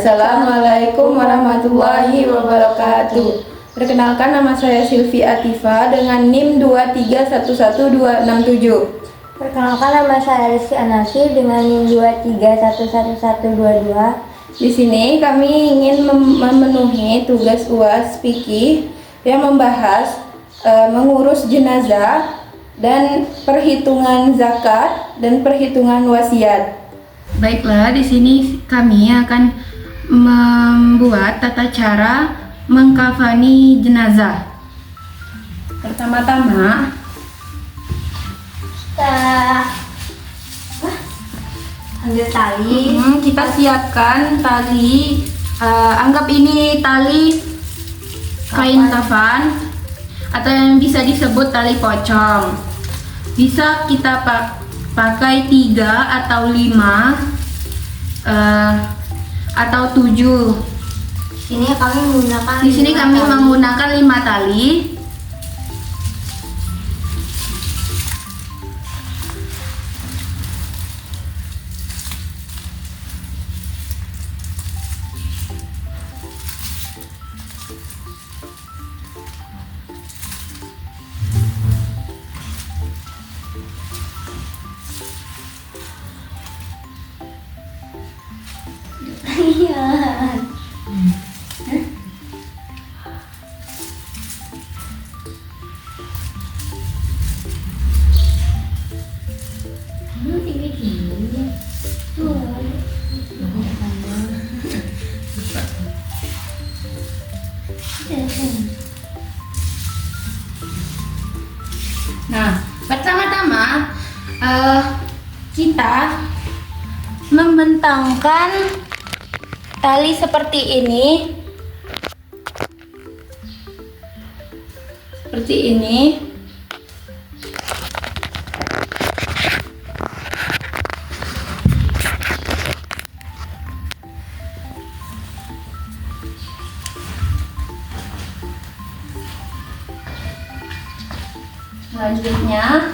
Assalamualaikum warahmatullahi wabarakatuh. Perkenalkan, nama saya Silvi Atifa dengan NIM 2311267. Perkenalkan, nama saya Rizky Anasi dengan NIM 2311122. Di sini kami ingin memenuhi tugas UAS fikih yang membahas mengurus jenazah dan perhitungan zakat dan perhitungan wasiat. Baiklah, di sini kami akan membuat tata cara mengkafani jenazah. Pertama-tama Kita ambil tali. Kita siapkan tali. Anggap ini tali kain kafan atau yang bisa disebut tali pocong. Bisa kita pakai 3 atau 5 atau 7. Di sini kami menggunakan 5 tali. Nah, pertama-tama kita membentangkan tali seperti ini. Selanjutnya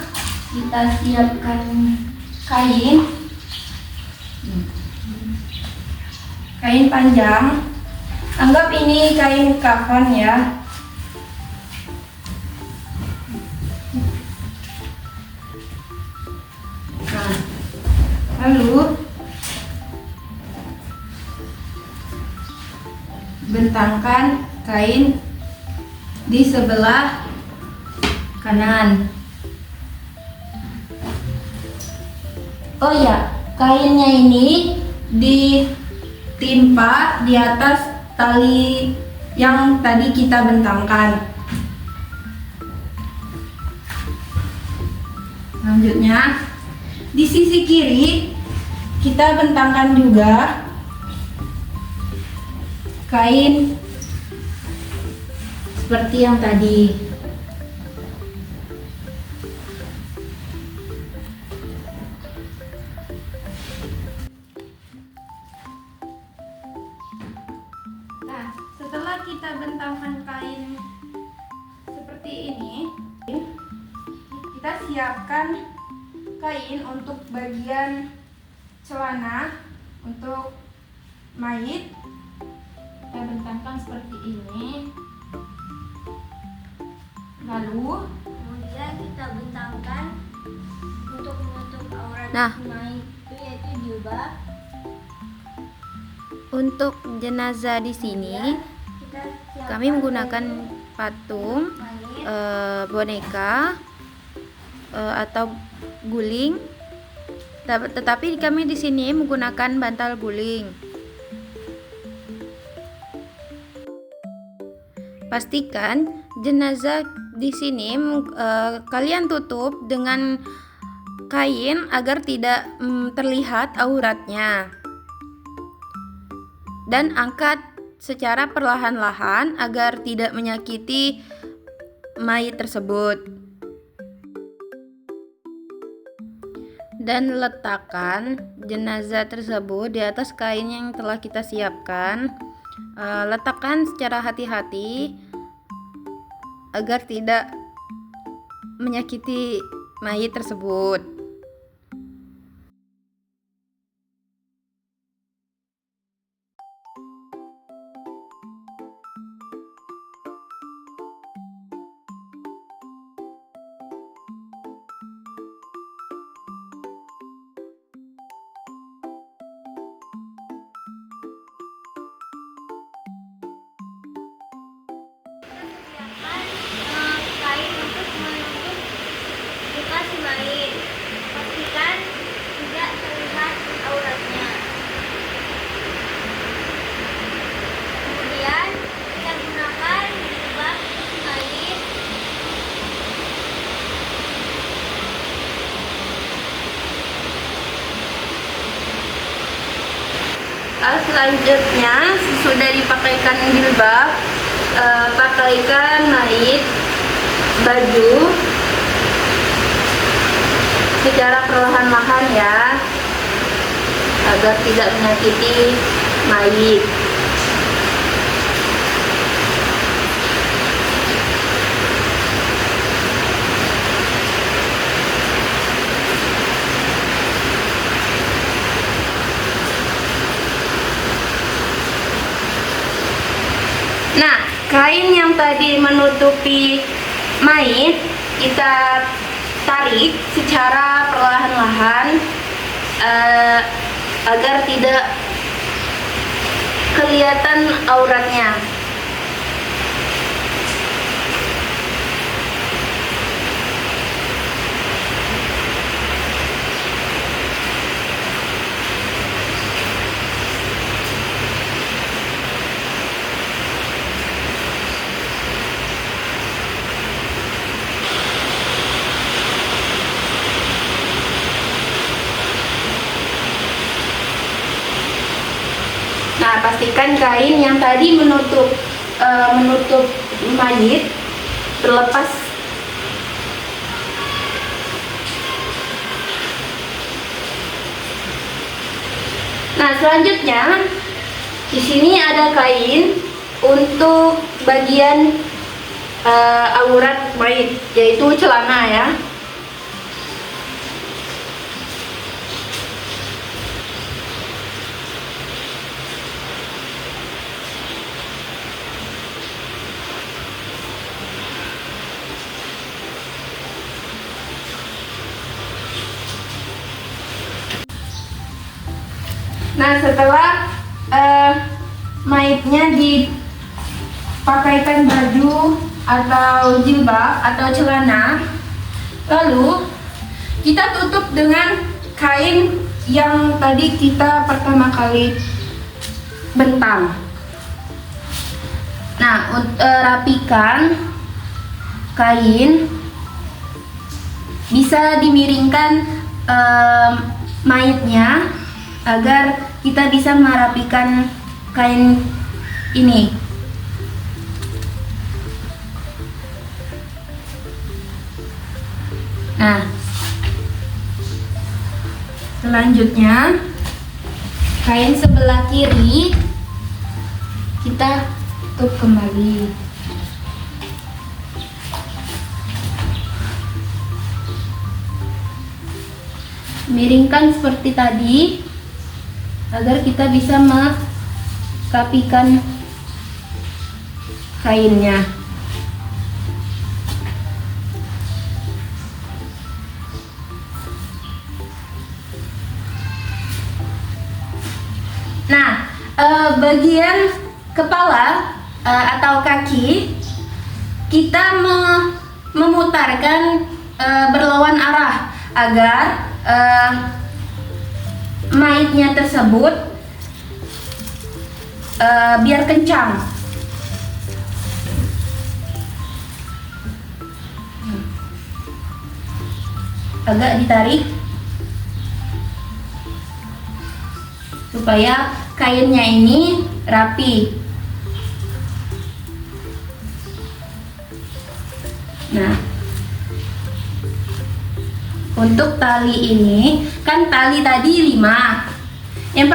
kita siapkan kain panjang. Anggap ini kain kafan ya. Nah, lalu bentangkan kain di sebelah kanan. Oh ya, kainnya ini ditimpa di atas tali yang tadi kita bentangkan. Selanjutnya, di sisi kiri kita bentangkan juga kain seperti yang tadi. Nah, setelah kita bentangkan kain seperti ini, kita siapkan kain untuk bagian celana untuk mayit. Kita bentangkan seperti ini. Lalu Kemudian kita bentangkan untuk menutup aurat mayit itu, yaitu jilbab. Untuk jenazah di sini kami menggunakan patung, boneka atau guling. Tetapi kami di sini menggunakan bantal guling. Pastikan jenazah di sini kalian tutup dengan kain agar tidak terlihat auratnya. Dan angkat secara perlahan-lahan agar tidak menyakiti mayit tersebut. Dan letakkan jenazah tersebut di atas kain yang telah kita siapkan. Letakkan secara hati-hati agar tidak menyakiti mayit tersebut. Selanjutnya sudah dipakaikan jilbab, pakaikan mayit baju secara perlahan-lahan ya, agar tidak menyakiti mayit. Nah, kain yang tadi menutupi mayit kita tarik secara perlahan-lahan agar tidak kelihatan auratnya. Nah, pastikan kain yang tadi menutup mayit terlepas. Nah, selanjutnya di sini ada kain untuk bagian aurat mayit, yaitu celana ya. Nah, setelah mayitnya dipakaikan baju atau jilbab atau celana, lalu kita tutup dengan kain yang tadi kita pertama kali bentang. Nah, rapikan kain, bisa dimiringkan mayitnya agar kita bisa merapikan kain ini. Nah, selanjutnya kain sebelah kiri kita tutup kembali. Miringkan seperti tadi agar kita bisa merapikan kainnya. Nah, bagian kepala atau kaki kita memutarkan berlawan arah agar mayitnya tersebut biar kencang. Agak ditarik supaya kainnya ini rapi. Nah, untuk tali ini, kan tali tadi 5. Yang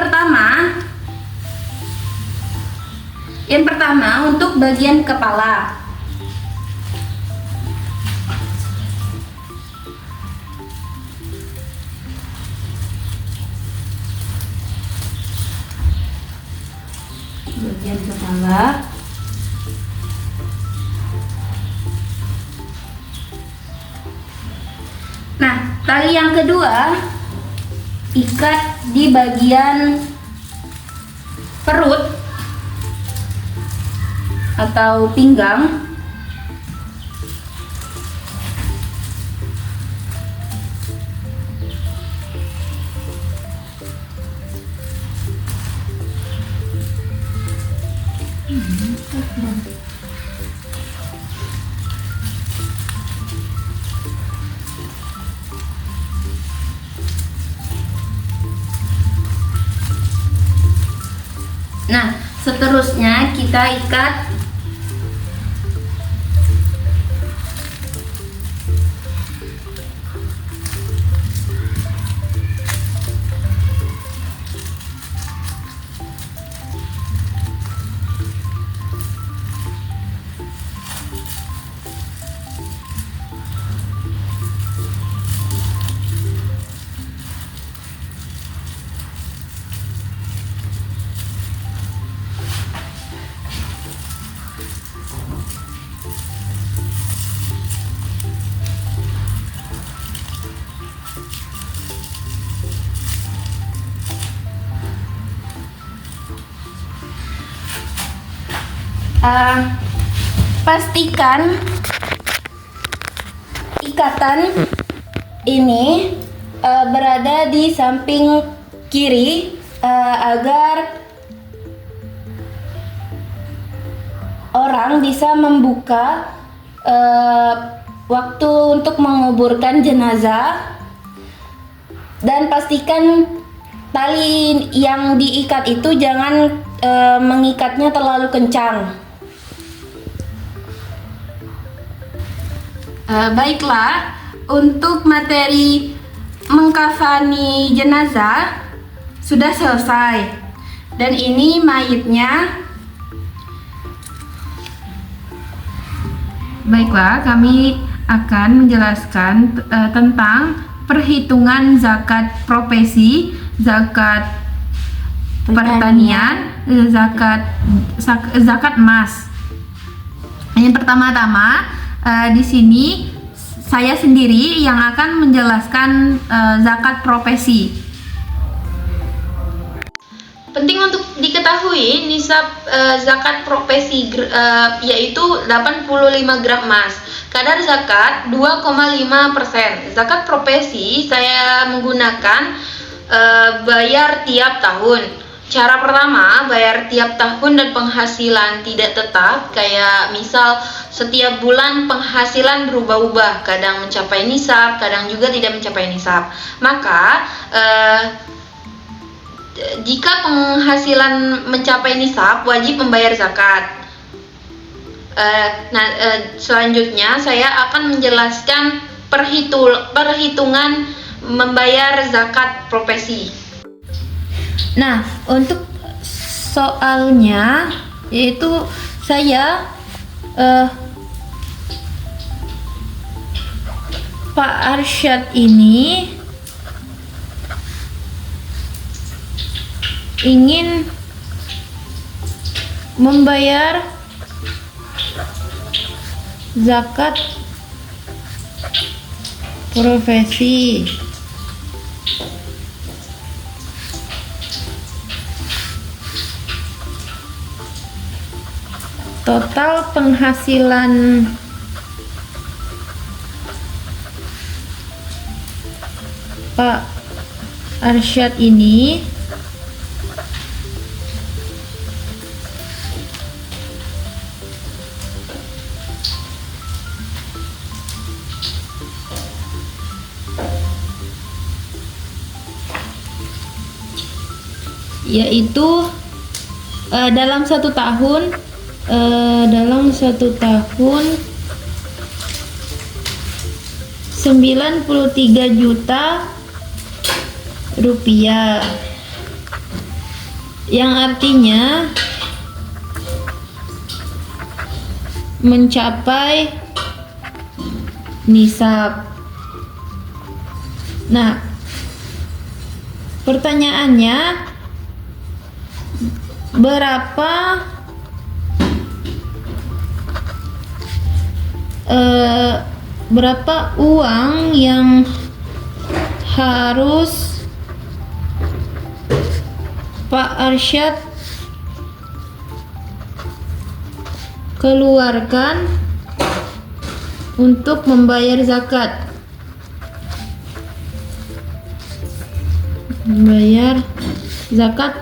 pertama untuk bagian kepala. Bagian kepala. Nah, tali yang kedua ikat di bagian perut atau pinggang. Nah, seterusnya kita ikat pastikan ikatan ini berada di samping kiri agar orang bisa membuka waktu untuk menguburkan jenazah, dan pastikan tali yang diikat itu jangan mengikatnya terlalu kencang. Baiklah, untuk materi mengkafani jenazah sudah selesai, dan ini mayitnya. Baiklah, kami akan menjelaskan tentang perhitungan zakat profesi, zakat pertanian, zakat emas. Yang pertama-tama, di sini saya sendiri yang akan menjelaskan zakat profesi. Penting untuk diketahui nisab zakat profesi yaitu 85 gram emas. Kadar zakat 2,5%. Zakat profesi saya menggunakan bayar tiap tahun. Cara pertama, bayar tiap tahun dan penghasilan tidak tetap, kayak misal setiap bulan penghasilan berubah-ubah, kadang mencapai nisab, kadang juga tidak mencapai nisab. Maka jika penghasilan mencapai nisab, wajib membayar zakat. Selanjutnya saya akan menjelaskan perhitungan membayar zakat profesi. Nah, untuk soalnya yaitu saya Pak Arsyad ini ingin membayar zakat profesi. Total penghasilan Pak Arsyad ini yaitu dalam satu tahun 93 juta rupiah, yang artinya mencapai nisab. Nah, pertanyaannya, berapa uang yang harus Pak Arsyad keluarkan untuk membayar zakat? Membayar zakat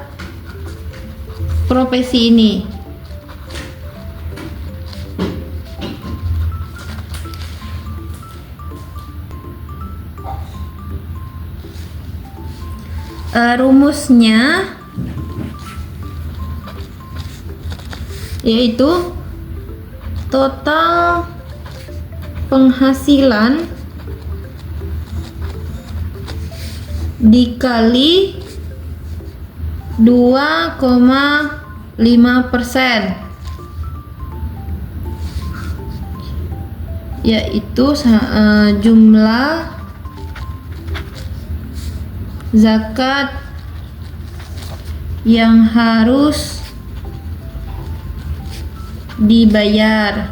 profesi ini. Rumusnya yaitu total penghasilan dikali 2,5%, yaitu jumlah zakat yang harus dibayar.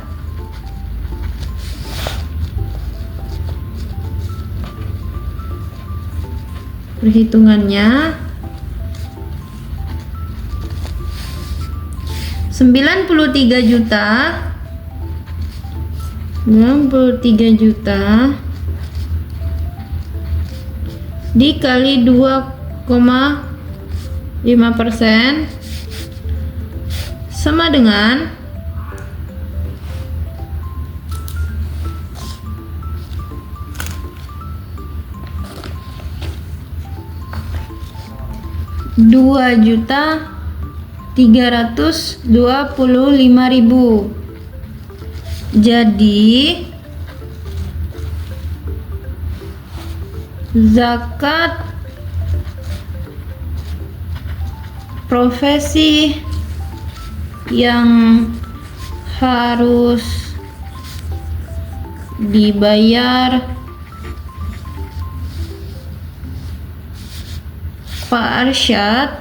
Perhitungannya 93 juta dikali 2,5% sama dengan 2.325.000. Jadi zakat profesi yang harus dibayar Pak Arsyad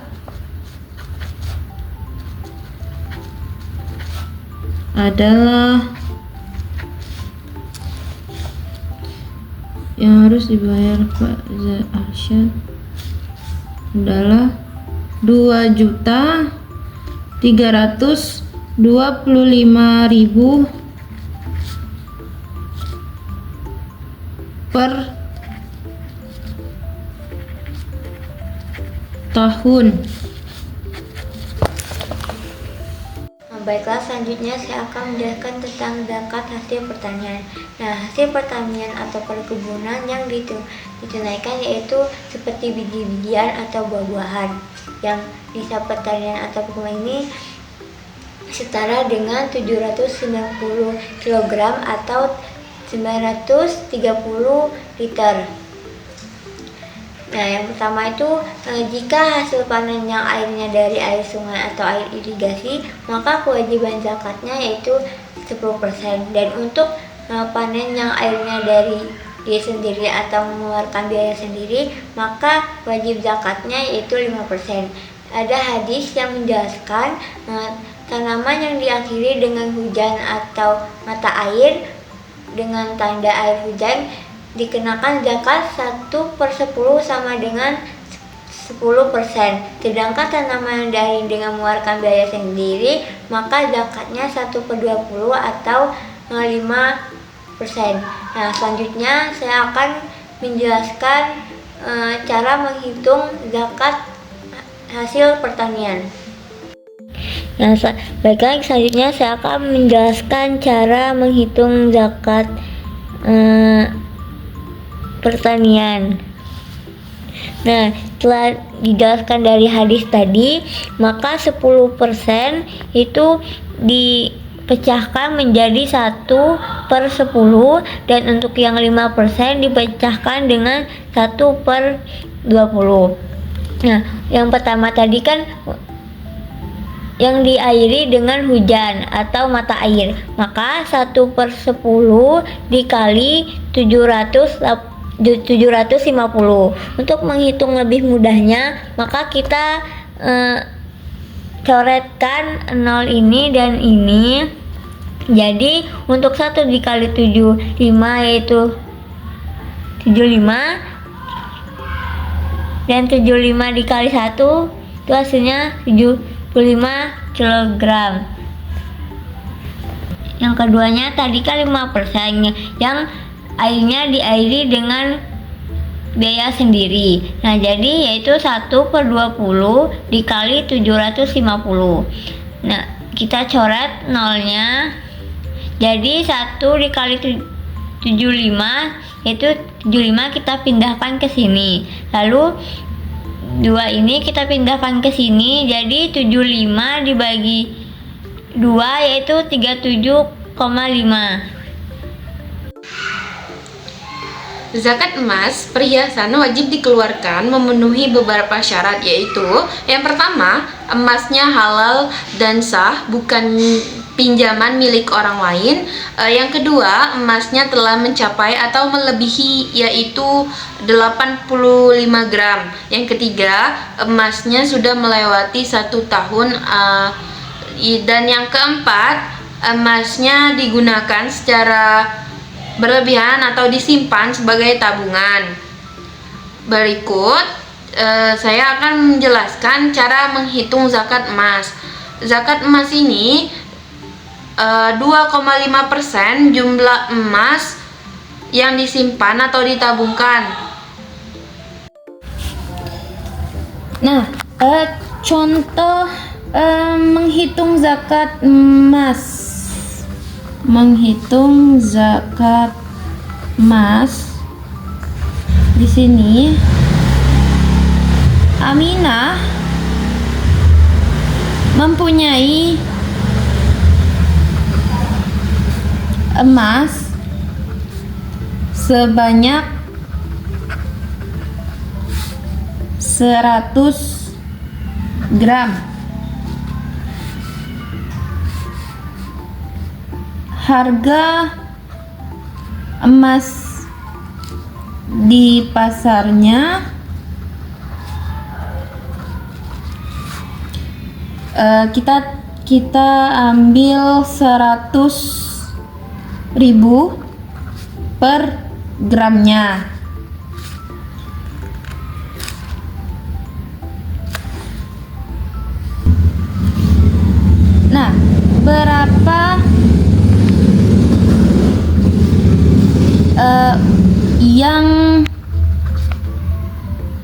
adalah yang harus dibayar Pak Arsyad adalah 2.325.000 per tahun. Baiklah, selanjutnya saya akan menjelaskan tentang zakat hasil pertanian. Nah, hasil pertanian atau perkebunan yang ditunaikan yaitu seperti biji-bijian atau buah-buahan. Yang nisab pertanian atau perkebunan ini setara dengan 790 kg atau 930 liter. Nah, yang pertama itu jika hasil panen yang airnya dari air sungai atau air irigasi, maka kewajiban zakatnya yaitu 10%. Dan untuk panen yang airnya dari dia sendiri atau mengeluarkan biaya sendiri, maka wajib zakatnya yaitu 5%. Ada hadis yang menjelaskan tanaman yang diakhiri dengan hujan atau mata air dengan tanda air hujan dikenakan zakat 1/10 sama dengan 10%. Sedangkan tanaman yang diakhiri dengan mengeluarkan biaya sendiri, maka zakatnya 1/20 atau 5%. Nah, selanjutnya saya akan menjelaskan cara menghitung zakat hasil pertanian. Nah, baiklah, selanjutnya saya akan menjelaskan cara menghitung zakat pertanian. Nah, setelah dijelaskan dari hadis tadi, maka 10% itu dipecahkan menjadi 1/10, dan untuk yang 5% dipecahkan dengan 1/20. Nah, yang pertama tadi kan yang diairi dengan hujan atau mata air, maka 1/10 dikali 750. Untuk menghitung lebih mudahnya, maka kita coretkan 0 ini dan ini. Jadi untuk 1 dikali 75 yaitu 75, dan 75 dikali 1 itu hasilnya 75 kg. Yang keduanya tadi kan 5%, yang airnya diairi dengan biaya sendiri. Nah, jadi yaitu 1/20 dikali 750. Nah, kita coret nolnya. Jadi 1 dikali 75 yaitu 75 kita pindahkan ke sini. Lalu 2 ini kita pindahkan ke sini. Jadi 75 dibagi 2 yaitu 37,5. Zakat emas perhiasan wajib dikeluarkan memenuhi beberapa syarat, yaitu yang pertama, emasnya halal dan sah, bukan pinjaman milik orang lain. Yang kedua, emasnya telah mencapai atau melebihi, yaitu 85 gram. Yang ketiga, emasnya sudah melewati 1 tahun. Dan yang keempat, emasnya digunakan secara berlebihan atau disimpan sebagai tabungan. Berikut saya akan menjelaskan cara menghitung zakat emas. Zakat emas ini 2,5% jumlah emas yang disimpan atau ditabungkan. Nah, contoh menghitung zakat emas. Menghitung zakat emas. Di sini Aminah mempunyai emas sebanyak 100 gram. Harga emas di pasarnya kita ambil 100.000 per gramnya. Nah, berapa yang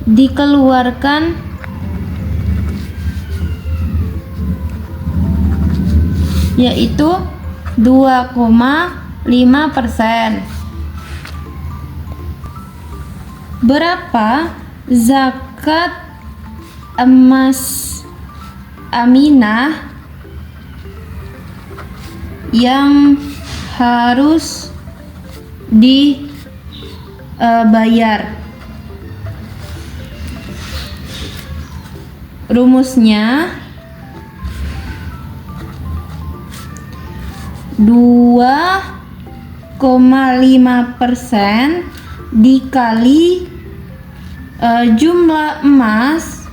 dikeluarkan yaitu 2,5%. Berapa zakat emas Aminah yang harus dibayar? Rumusnya 2,5% dikali jumlah emas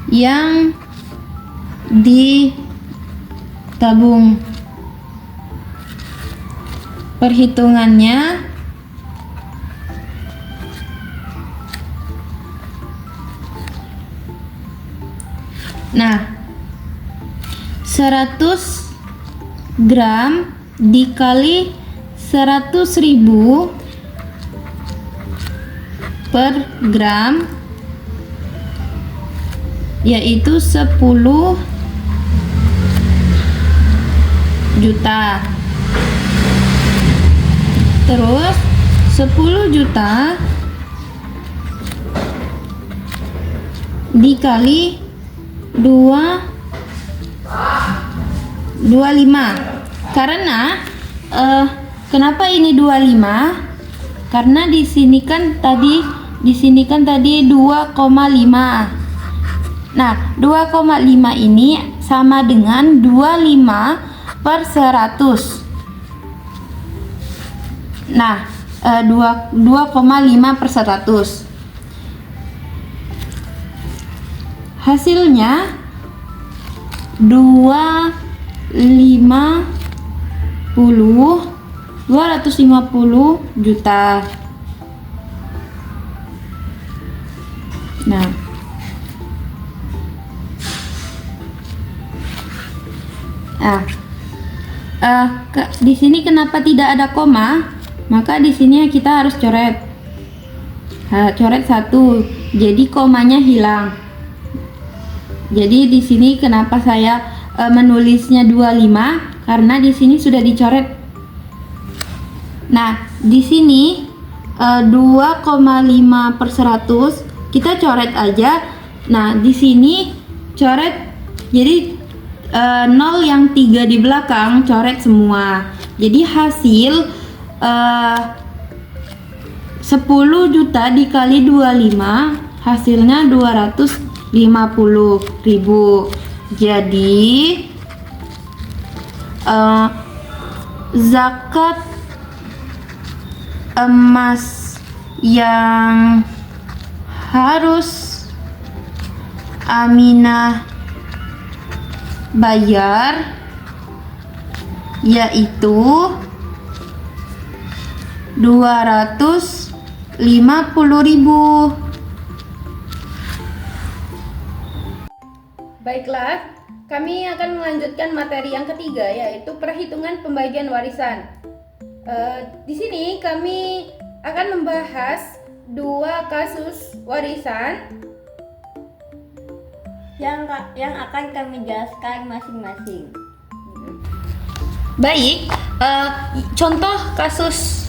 yang ditabung. Perhitungannya nah, 100 gram dikali 100.000 per gram yaitu 10 juta. Terus 10 juta dikali 25. Karena kenapa ini 25? Karena di sini kan tadi 2,5. Nah, 2,5 ini sama dengan 25 per 100. Nah, 2,5 per 100. Hasilnya 250 juta. Nah, di sini kenapa tidak ada koma? Maka di sini kita harus coret. Coret 1. Jadi komanya hilang. Jadi di sini kenapa saya menulisnya 25? Karena di sini sudah dicoret. Nah, di sini 2,5 per 100 kita coret aja Nah, di sini coret, jadi 0 yang 3 di belakang coret semua. Jadi hasil 10 juta dikali 25 hasilnya 250.000. Jadi zakat emas yang harus Aminah bayar yaitu 250.000. Baiklah, kami akan melanjutkan materi yang ketiga, yaitu perhitungan pembagian warisan. Di sini kami akan membahas dua kasus warisan yang akan kami jelaskan masing-masing. Baik, contoh kasus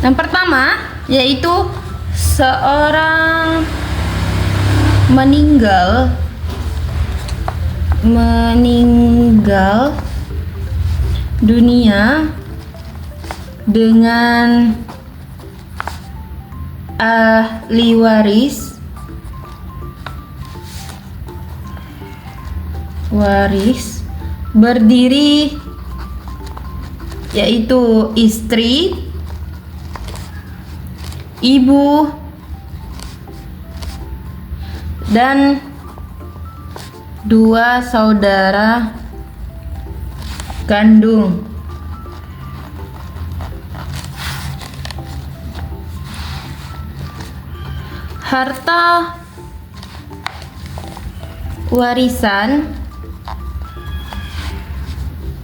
yang pertama yaitu seorang meninggal dunia dengan ahli waris berdiri yaitu istri, ibu, dan 2 saudara kandung. Harta warisan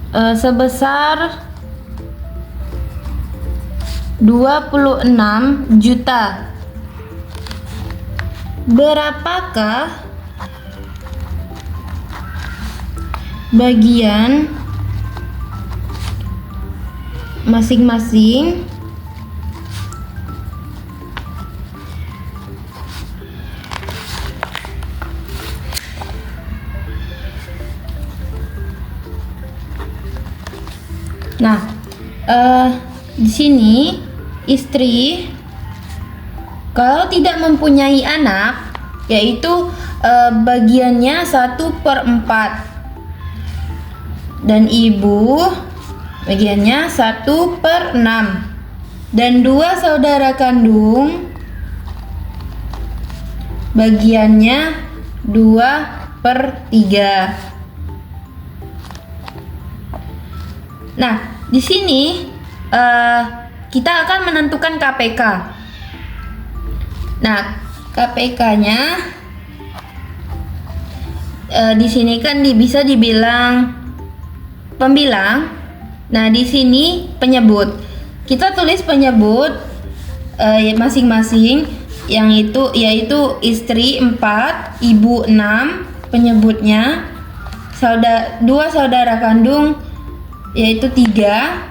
sebesar 26 juta. Berapakah bagian masing-masing di sini istri kalau tidak mempunyai anak yaitu bagiannya 1/4 dan ibu bagiannya 1/6 dan 2 saudara kandung bagiannya 2/3. Nah, di sini kita akan menentukan KPK. Nah, KPK-nya di sini kan bisa dibilang pembilang. Nah, di sini penyebut. Kita tulis penyebut masing-masing yang itu yaitu istri 4, ibu 6, penyebutnya 2 saudara kandung yaitu 3.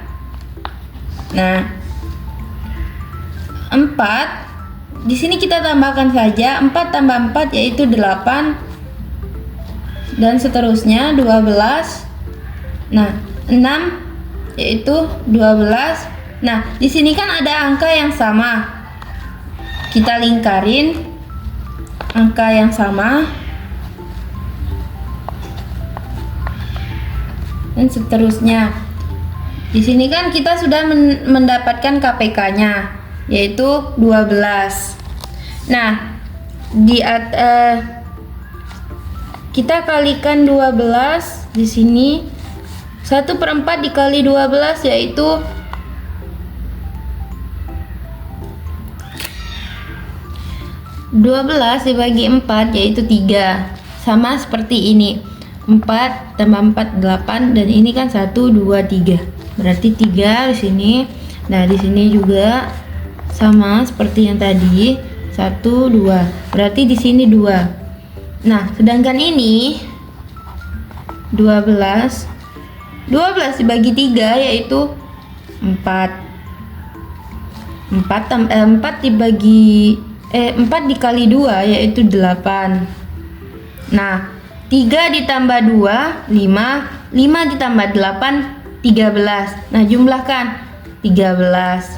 Nah, 4 di sini kita tambahkan saja 4 tambah 4 yaitu 8 dan seterusnya 12. Nah, 6 yaitu 12. Nah, di sini kan ada angka yang sama. Kita lingkarin angka yang sama dan seterusnya. Di sini kan kita sudah mendapatkan KPK-nya yaitu 12. Nah, kita kalikan 12 di sini 1/4 dikali 12 yaitu 12 dibagi 4 yaitu 3. Sama seperti ini. 4 tambah 4 8 dan ini kan 1 2 3. Berarti 3 di sini. Nah, di sini juga sama seperti yang tadi. 1 2. Berarti di sini 2. Nah, sedangkan ini 12 dibagi 3 yaitu 4. 4 dibagi 4 dikali 2 yaitu 8. Nah, 3 ditambah 2, 5. 5 ditambah 8, 13. Nah, jumlahkan 13.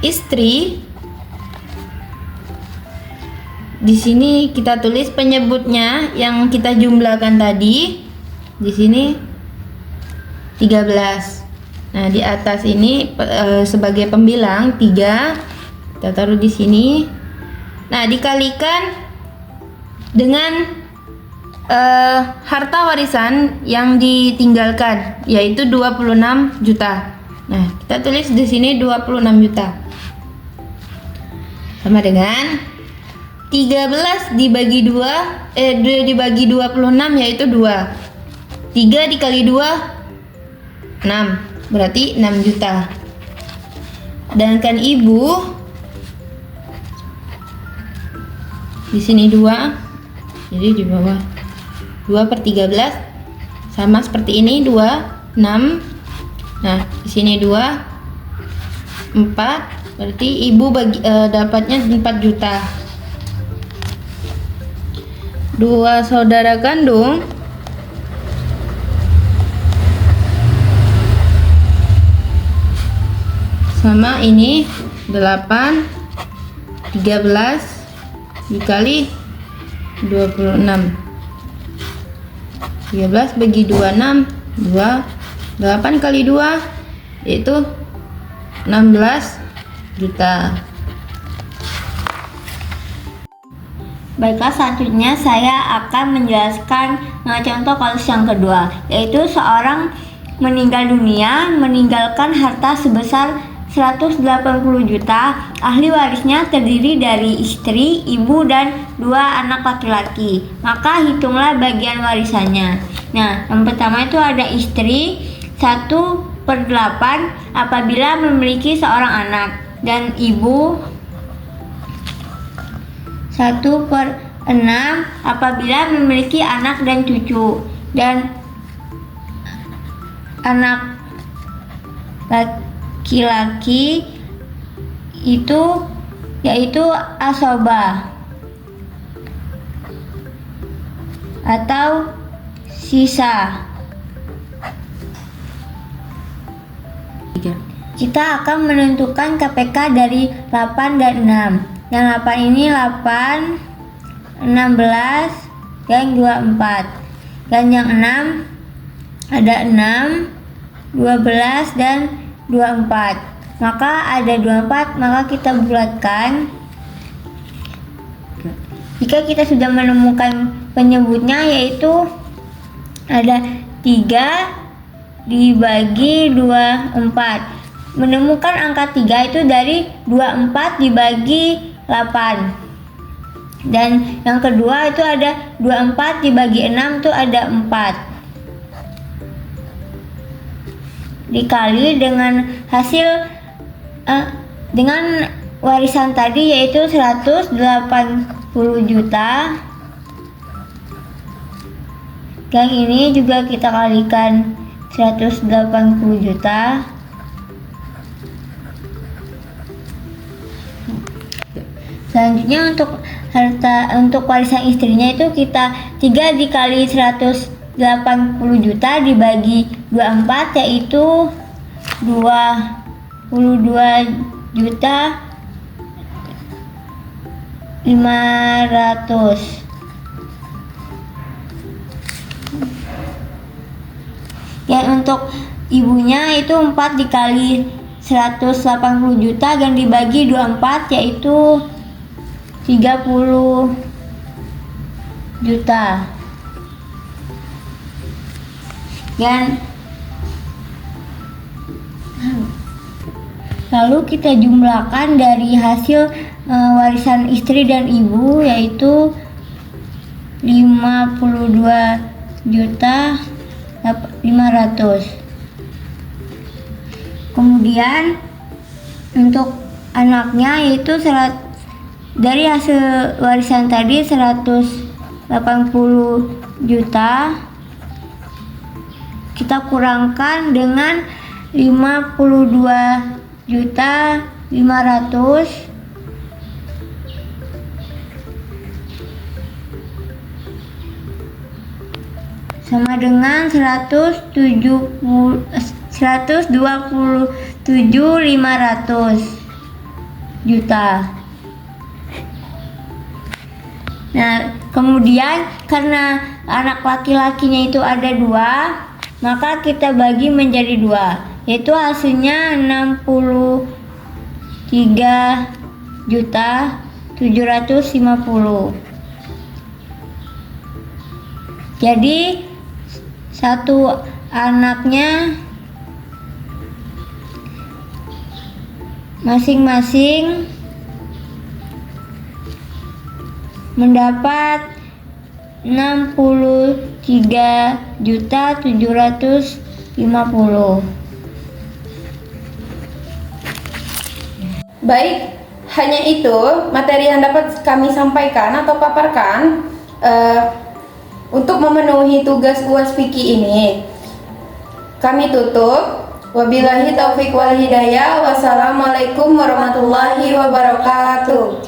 Istri, di sini kita tulis penyebutnya yang kita jumlahkan tadi. Di sini 13. Nah, di atas ini sebagai pembilang 3 kita taruh di sini. Nah, dikalikan dengan harta warisan yang ditinggalkan yaitu 26 juta. Nah, kita tulis di sini 26 juta. Sama dengan 13 dibagi 2 dibagi 26 yaitu 2. 3 dikali 2 6, berarti 6 juta. Sedangkan ibu di sini 2, jadi di bawah 2/13 sama seperti ini 2, 6. Nah, di sini 2, 4, berarti ibu dapatnya 4 juta. 2 saudara kandung sama ini 8, 13 dikali 26. 13 bagi 26, 2. 8 kali 2 yaitu 16 juta. Baiklah, selanjutnya saya akan menjelaskan contoh kasus yang kedua, yaitu seorang meninggal dunia meninggalkan harta sebesar 180 juta. Ahli warisnya terdiri dari istri, ibu, dan 2 anak laki-laki. Maka hitunglah bagian warisannya. Nah, yang pertama itu ada istri 1/8 apabila memiliki seorang anak, dan ibu 1/6 apabila memiliki anak dan cucu, dan anak laki-laki itu yaitu asobah atau sisa. Kita akan menentukan KPK dari 8 dan 6. Yang 8 ini 8, 16, dan 24. Dan yang 6 ada 6, 12, dan 24. Maka ada 24, maka kita bulatkan. Jika kita sudah menemukan penyebutnya, yaitu ada 3 dibagi 24. Menemukan angka 3 itu dari 24 dibagi 8. Dan yang kedua itu ada 24 dibagi 6 itu ada 4. Dikali dengan hasil dengan warisan tadi yaitu 180 juta. Yang ini juga kita kalikan 180 juta. Selanjutnya untuk warisan istrinya itu kita 3 dikali 180 juta dibagi 24 yaitu 22 juta 500. Dan untuk ibunya itu 4 dikali 180 juta dan dibagi 24 yaitu 30 juta. Dan lalu kita jumlahkan dari hasil warisan istri dan ibu yaitu 52 juta 500. Kemudian untuk anaknya yaitu dari hasil warisan tadi 180 juta kita kurangkan dengan 52.500.000 sama dengan 127.500 juta. Nah, kemudian karena anak laki-lakinya itu ada 2, maka kita bagi menjadi 2, yaitu hasilnya 63.750.000. Jadi satu anaknya masing-masing mendapat 63.750.000. Baik, hanya itu materi yang dapat kami sampaikan atau paparkan untuk memenuhi tugas UAS fikih ini. Kami tutup. Wabillahi taufik wal hidayah. Wassalamualaikum warahmatullahi wabarakatuh.